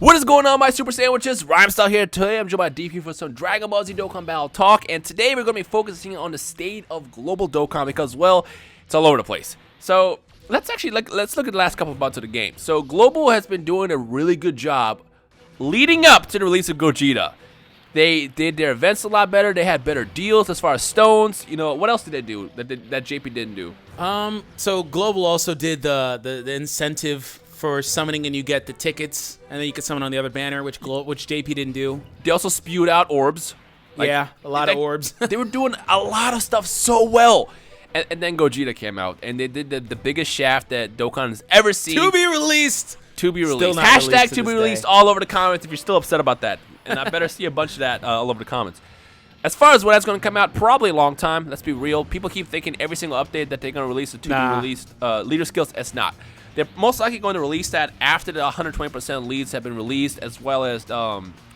What is going on, my super sandwiches? Rhymestyle here. Today I'm joined by DP for some Dragon Ball Z Dokkan Battle talk, and today we're going to be focusing on the state of global Dokkan because, well, it's all over the place. So let's look at the last couple of months of the game. So Global has been doing a really good job leading up to the release of Gogeta. They did their events a lot better. They had better deals as far as stones. You know, what else did they do that JP didn't do? So Global also did the incentive for summoning, and you get the tickets, and then you can summon on the other banner, which JP didn't do. They also spewed out orbs. Yeah, a lot of orbs. They were doing a lot of stuff so well. And then Gogeta came out, and they did the biggest shaft that Dokkan has ever seen. To be released. To be released. Still not Hashtag released to be released all over the comments if you're still upset about that. And I better see a bunch of that all over the comments. As far as when that's going to come out, probably a long time. Let's be real. People keep thinking every single update that they're going to release a to be released leader skills. It's not. They're most likely going to release that after the 120% leads have been released, as well as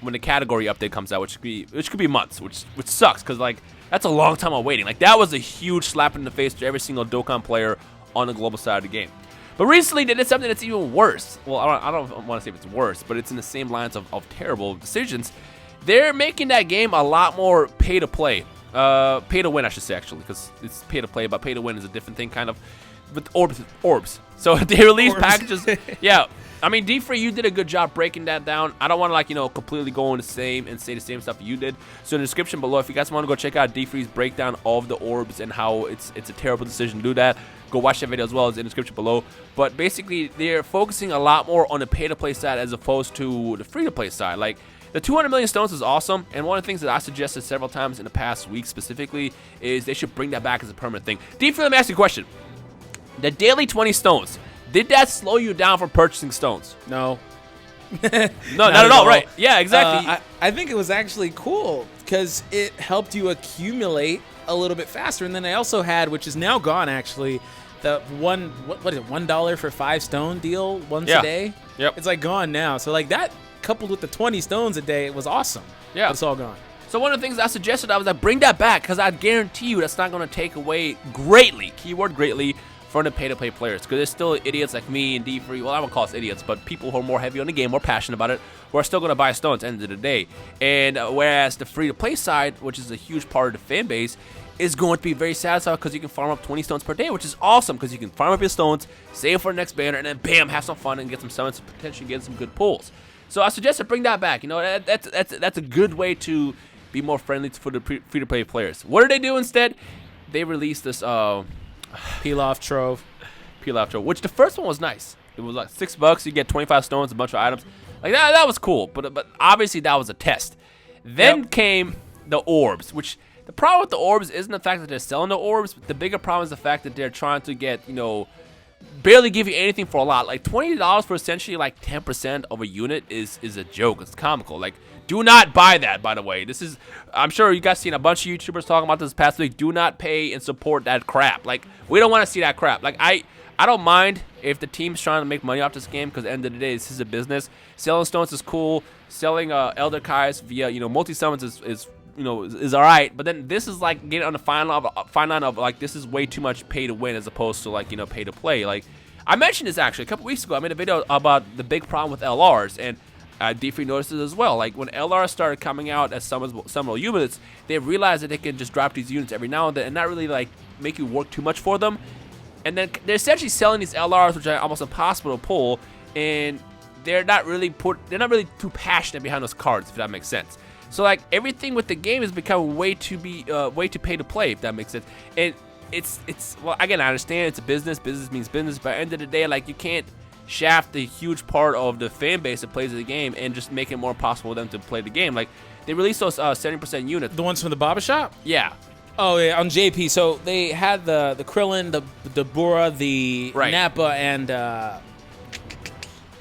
when the category update comes out, which could be months, which sucks because like that's a long time of waiting. Like that was a huge slap in the face to every single Dokkan player on the global side of the game. But recently they did something that's even worse. Well, I don't want to say if it's worse, but it's in the same lines of terrible decisions. They're making that game a lot more pay to play, pay to win, I should say, actually, because it's pay to play, but pay to win is a different thing, kind of. With orbs. So they release packages. Yeah, I mean, D3, you did a good job breaking that down. I don't want to completely go on the same and say the same stuff you did. So in the description below, if you guys want to go check out D3's breakdown of the orbs and how it's a terrible decision to do that, go watch that video as well as in the description below. But basically, they're focusing a lot more on the pay-to-play side as opposed to the free-to-play side. Like, the 200 million stones is awesome, and one of the things that I suggested several times in the past week specifically is they should bring that back as a permanent thing. D3, let me ask you a question. The daily 20 stones, did that slow you down from purchasing stones? No. No, not at all, right? Yeah, exactly. I think it was actually cool because it helped you accumulate a little bit faster. And then I also had, which is now gone actually, the what is it, $1 for 5 stone deal once a day? Yep. It's like gone now. So like that coupled with the 20 stones a day, it was awesome. Yeah. But it's all gone. So one of the things I suggested, I was like, bring that back because I guarantee you that's not going to take away greatly, keyword greatly, from the pay-to-play players, because there's still idiots like me and D3, well, I won't call us idiots, but people who are more heavy on the game, more passionate about it, who are still going to buy stones at the end of the day. And whereas the free-to-play side, which is a huge part of the fan base, is going to be very satisfied because you can farm up 20 stones per day, which is awesome because you can farm up your stones, save for the next banner, and then bam, have some fun and get some summons, potentially get some good pulls. So I suggest to bring that back. You know, that's a good way to be more friendly for the free-to-play players. What did they do instead? They released this Peel-off trove, which the first one was nice. It was like $6. You get 25 stones, a bunch of items. Like that was cool. But obviously that was a test. Then came the orbs, which the problem with the orbs isn't the fact that they're selling the orbs. The bigger problem is the fact that they're trying to get, barely give you anything for a lot. Like $20 for essentially like 10% of a unit is a joke. It's comical. Like, do not buy that, by the way. I'm sure you guys seen a bunch of YouTubers talking about this past week. Do not pay and support that crap. Like, we don't want to see that crap. Like, I don't mind if the team's trying to make money off this game because at the end of the day, this is a business. Selling stones is cool. Selling Elder Kais via, multi-summons is all right. But then this is like getting on the fine line of like, this is way too much pay to win as opposed to like, pay to play. Like, I mentioned this actually a couple weeks ago. I made a video about the big problem with LRs, and D3 noticed it as well. Like when LRs started coming out as summonable units, they realized that they can just drop these units every now and then and not really like make you work too much for them. And then they're essentially selling these LRs, which are almost impossible to pull, and they're not really too passionate behind those cards, if that makes sense. So like everything with the game is becoming way too pay to play, if that makes sense. And it's well, again, I understand it's a business. Business means business, but at the end of the day, like you can't shaft the huge part of the fan base that plays the game and just make it more possible for them to play the game. Like they released those 70% units. The ones from the Baba Shop? Yeah. Oh yeah, on JP. So they had the Krillin, the Bora, the Nappa, and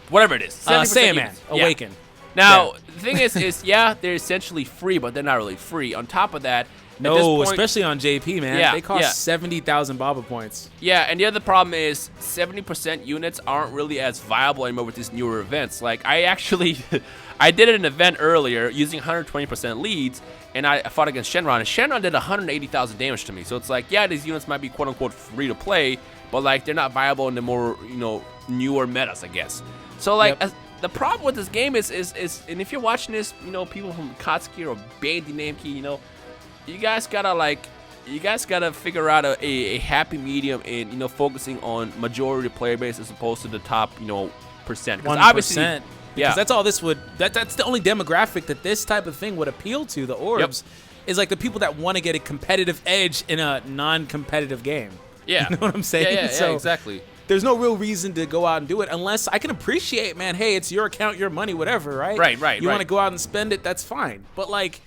whatever it is. Saiyaman Awaken. Now the thing is they're essentially free, but they're not really free. On top of that, no, especially on JP, man. Yeah, they cost 70,000 Baba points. Yeah, and the other problem is 70% units aren't really as viable anymore with these newer events. Like, I did an event earlier using 120% leads, and I fought against Shenron, and Shenron did 180,000 damage to me. So it's like, yeah, these units might be quote-unquote free to play, but, like, they're not viable in the more, newer metas, I guess. So, like, the problem with this game is and if you're watching this, you know, people from Katsuki or Bandai Namco, you know, you guys gotta figure out a happy medium in, you know, focusing on majority player base as opposed to the top, you know, percent. 1%. Obviously, because that's all this would. That's the only demographic that this type of thing would appeal to. The orbs is like the people that want to get a competitive edge in a non-competitive game. Yeah, you know what I'm saying? Yeah, So exactly. there's no real reason to go out and do it unless I can appreciate, man. Hey, it's your account, your money, whatever, right? Right. You want to go out and spend it, that's fine. But like,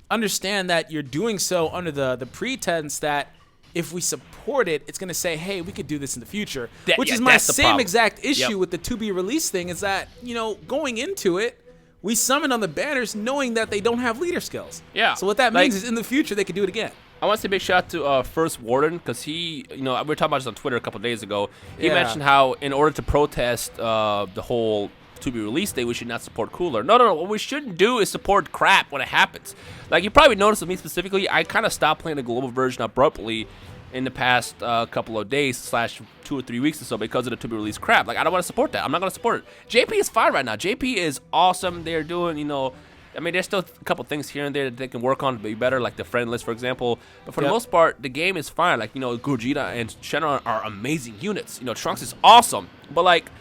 understand that you're doing so under the pretense that if we support it, it's going to say, hey, we could do this in the future. Which is my same exact issue with the to-be-released thing is that, you know, going into it, we summoned on the banners knowing that they don't have leader skills. Yeah. So what that means is in the future, they could do it again. I want to say a big shout out to First Warden, because he, you know, we were talking about this on Twitter a couple of days ago. He mentioned how in order to protest the whole to-be-released day, we should not support Cooler. No. What we shouldn't do is support crap when it happens. Like, you probably noticed with me specifically, I kind of stopped playing the global version abruptly in the past couple of days / 2 or 3 weeks or so because of the to-be-released crap. Like, I don't want to support that. I'm not going to support it. JP is fine right now. JP is awesome. They're doing, you know, I mean, there's still a couple things here and there that they can work on to be better, like the friend list, for example. But for the most part, the game is fine. Like, you know, Gogeta and Shenron are amazing units. You know, Trunks is awesome. But, like,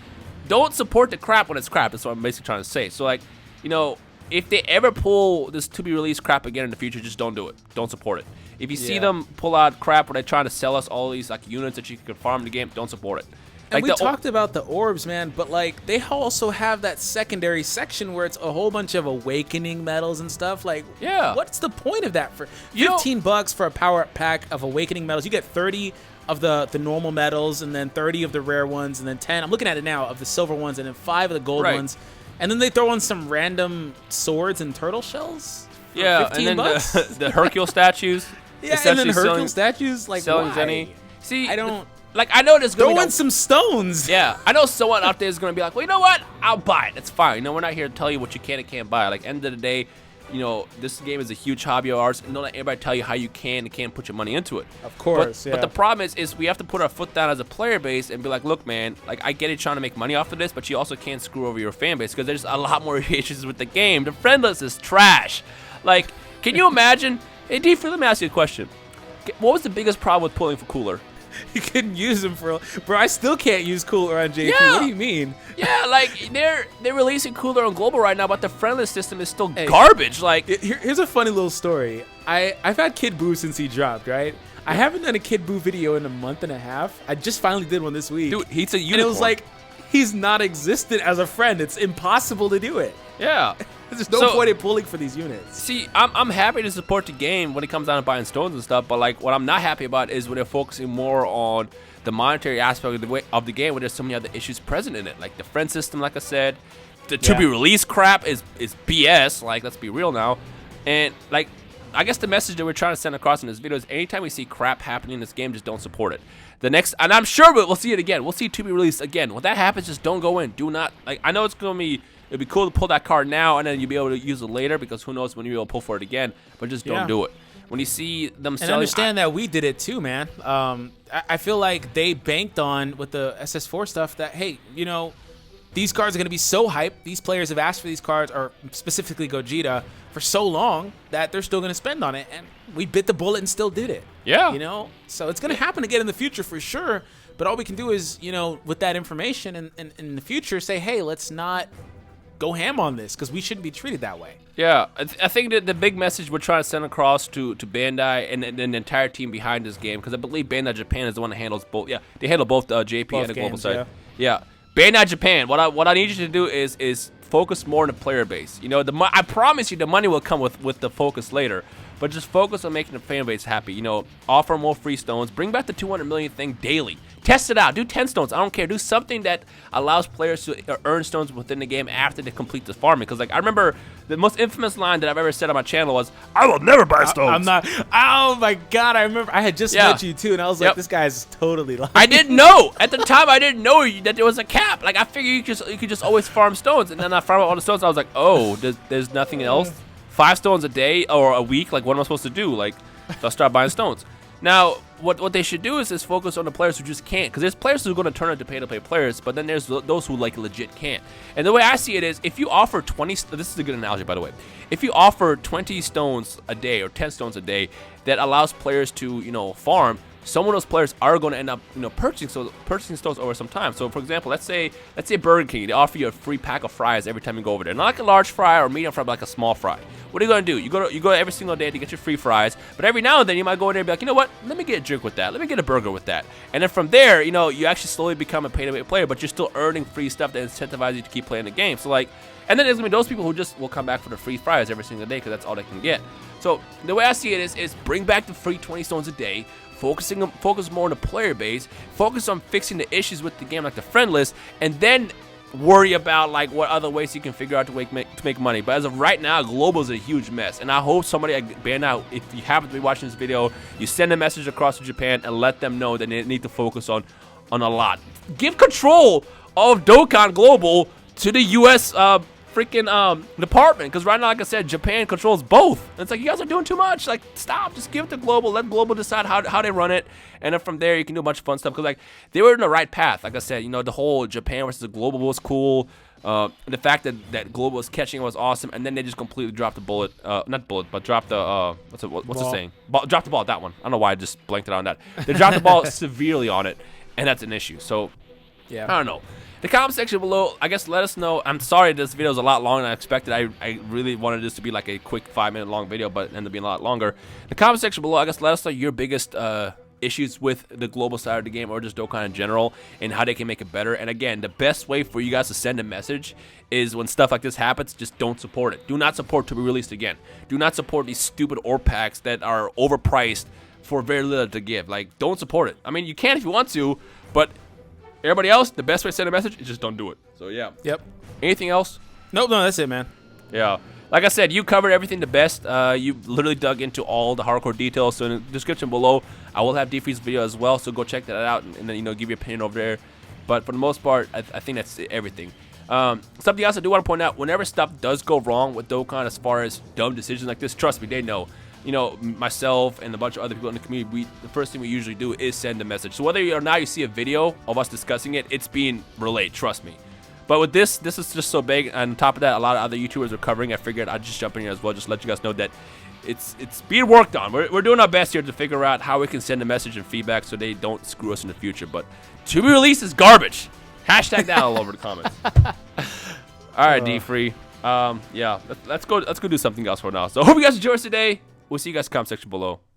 don't support the crap when it's crap. That's what I'm basically trying to say. So, like, you know, if they ever pull this to-be-released crap again in the future, just don't do it. Don't support it. If you see them pull out crap where they're trying to sell us all these, like, units that you can farm in the game, don't support it. And we talked about the orbs, man, but like they also have that secondary section where it's a whole bunch of awakening medals and stuff. Like, what's the point of that? For $15 for a power pack of awakening medals, you get 30 of the normal medals, and then 30 of the rare ones, and then 10. I'm looking at it now of the silver ones, and then 5 of the gold ones, and then they throw in some random swords and turtle shells. Yeah, and then the Hercule statues. Yeah, and then Hercule statues. Like, selling why? Zenny. See, I don't. Like, I know there's going to be... Throw in some stones. Yeah. I know someone out there is going to be like, well, you know what? I'll buy it. It's fine. You know, we're not here to tell you what you can and can't buy. Like, end of the day, you know, this game is a huge hobby of ours. And don't let everybody tell you how you can and can't put your money into it. Of course, But the problem is we have to put our foot down as a player base and be like, look, man, like, I get it trying to make money off of this, but you also can't screw over your fan base because there's a lot more issues with the game. The friend list is trash. Like, can you imagine? Hey, D, let me ask you a question. What was the biggest problem with pulling for Cooler? You couldn't use them for... Bro, I still can't use Cooler on JP. Yeah. What do you mean? Yeah, like, they're releasing Cooler on Global right now, but the friendless system is still garbage. Like, here's a funny little story. I've had Kid Buu since he dropped, right? I haven't done a Kid Buu video in a month and a half. I just finally did one this week. Dude, he's a unicorn. And it was like, he's not existent as a friend. It's impossible to do it. Yeah. There's no point in pulling for these units. See, I'm happy to support the game when it comes down to buying stones and stuff, but like what I'm not happy about is when they're focusing more on the monetary aspect of the game where there's so many other issues present in it. Like the friend system, like I said, the to-be-released crap is BS. Like, let's be real now. And like, I guess the message that we're trying to send across in this video is anytime we see crap happening in this game, just don't support it. The next, and I'm sure we'll see it again. We'll see to-be-released again. When that happens, just don't go in. Do not, like, I know it's going to be... It'd be cool to pull that card now, and then you'll be able to use it later because who knows when you'll be able to pull for it again. But just don't do it. When you see them selling... And understand that we did it too, man. I feel like they banked on, with the SS4 stuff, that, hey, you know, these cards are going to be so hyped. These players have asked for these cards, or specifically Gogeta, for so long that they're still going to spend on it. And we bit the bullet and still did it. Yeah. You know? So it's going to happen again in the future for sure. But all we can do is, you know, with that information and in the future, say, hey, let's not... go ham on this because we shouldn't be treated that way. Yeah, I think that the big message we're trying to send across to Bandai and the entire team behind this game, because I believe Bandai Japan is the one that handles both. Yeah, they handle both JP and the global side. Yeah, Bandai Japan. What I need you to do is focus more on the player base. You know, I promise you the money will come with the focus later. But just focus on making the fan base happy. You know, offer more free stones. Bring back the 200 million thing daily. Test it out. Do 10 stones. I don't care. Do something that allows players to earn stones within the game after they complete the farming. Because, like, I remember the most infamous line that I've ever said on my channel was, I will never buy stones. I'm not. Oh, my God. I remember. I had just met you, too. And I was like, this guy's totally lying. I didn't know. At the time, I didn't know that there was a cap. Like, I figured you could just always farm stones. And then I farmed all the stones. I was like, oh, there's nothing else? 5 stones a day or a week, like what am I supposed to do? Like, so I start buying stones. Now, what they should do is focus on the players who just can't, because there's players who are going to turn into pay-to-play players, but then there's those who like legit can't. And the way I see it is, if you offer 20, this is a good analogy by the way, if you offer 20 stones a day or 10 stones a day that allows players to farm, some of those players are going to end up purchasing stones over some time. So for example, let's say Burger King, they offer you a free pack of fries every time you go over there, not like a large fry or medium fry, but like a small fry. What are you going to do? You go every single day to get your free fries, but every now and then you might go in there and be like, you know what, let me get a drink with that, let me get a burger with that, and then from there you actually slowly become a pay-to-win player, but you're still earning free stuff that incentivizes you to keep playing the game. So like, and then there's gonna be those people who just will come back for the free fries every single day because that's all they can get. So the way I see it is bring back the free 20 stones a day. Focus more on the player base, focus on fixing the issues with the game like the friend list, and then worry about like what other ways you can figure out to make money. But as of right now, global is a huge mess, and I hope somebody like Bandai, if you happen to be watching this video, you send a message across to Japan and let them know that they need to focus on a lot. Give control of Dokkan Global to the U.S. Freaking department, because right now, like I said, Japan controls both. And it's like, you guys are doing too much. Like, stop, just give it to Global, let Global decide how they run it, and then from there you can do a bunch of fun stuff, because like they were in the right path. Like I said, the whole Japan versus the Global was cool. The fact that Global was catching was awesome, and then they just completely dropped the bullet, not bullet, but dropped the what's the saying, dropped the ball at that one. I don't know why I just blanked it on that. They dropped the ball severely on it, and that's an issue. So yeah, I don't know. The comment section below, I guess, let us know. I'm sorry this video is a lot longer than I expected. I really wanted this to be like a quick 5-minute long video, but it ended up being a lot longer. The comment section below, I guess, let us know your biggest issues with the global side of the game or just Dokkan in general and how they can make it better. And again, the best way for you guys to send a message is when stuff like this happens, just don't support it. Do not support to be released again. Do not support these stupid orb packs that are overpriced for very little to give. Like, don't support it. I mean, you can if you want to, but everybody else, the best way to send a message is just don't do it. So yeah. Yep. Anything else? Nope, no, that's it, man. Yeah. Like I said, you covered everything the best. You literally dug into all the hardcore details. So in the description below, I will have D-Free's video as well. So go check that out and then give your opinion over there. But for the most part, I think that's everything. Something else I do want to point out: whenever stuff does go wrong with Dokkan, as far as dumb decisions like this, trust me, they know. Myself and a bunch of other people in the community, the first thing we usually do is send a message. So whether or not you see a video of us discussing it, it's being relayed, trust me. But with this is just so big. And on top of that, a lot of other YouTubers are covering. I figured I'd just jump in here as well, just let you guys know that it's being worked on. We're doing our best here to figure out how we can send a message and feedback so they don't screw us in the future. But to be released is garbage. Hashtag that all over the comments. All right, D-Free. Yeah, let's go do something else for now. So I hope you guys enjoyed today. We'll see you guys in the comment section below.